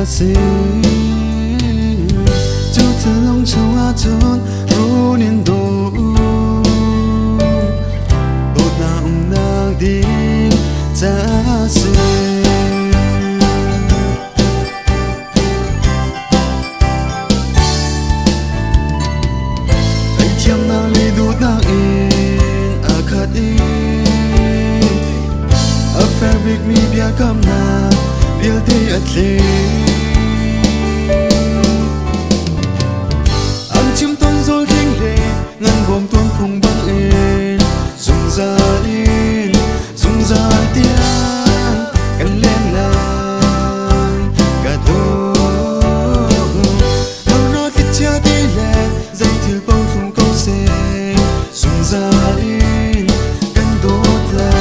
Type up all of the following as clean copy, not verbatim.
si cho thơ lòng trong a chốn vô niên đồ bột nặng nang đi cha si anh chiam na li du na in a khat in a fabric mi bia kam na vial te atle anh chim ton zol thing le ngan gom tuam khung bang en dùng za in dùng za tia kan len la ka do nang ro fit cha ti le zai thil pau thung ko se dùng za in kan do la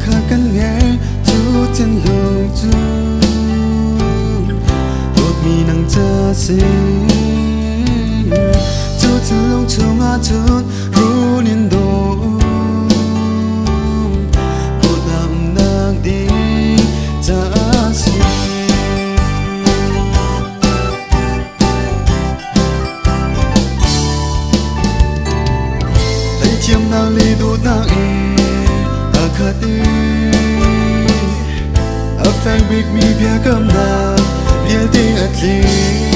khá căn nghe chú chân lồng chú bột mì nắng cha xí chú chân lồng trong á chút ru niên đồ bột nặng nang đi cha xí thấy chiêm nào li đút nang khát a fabric mi bia kam na vial te atli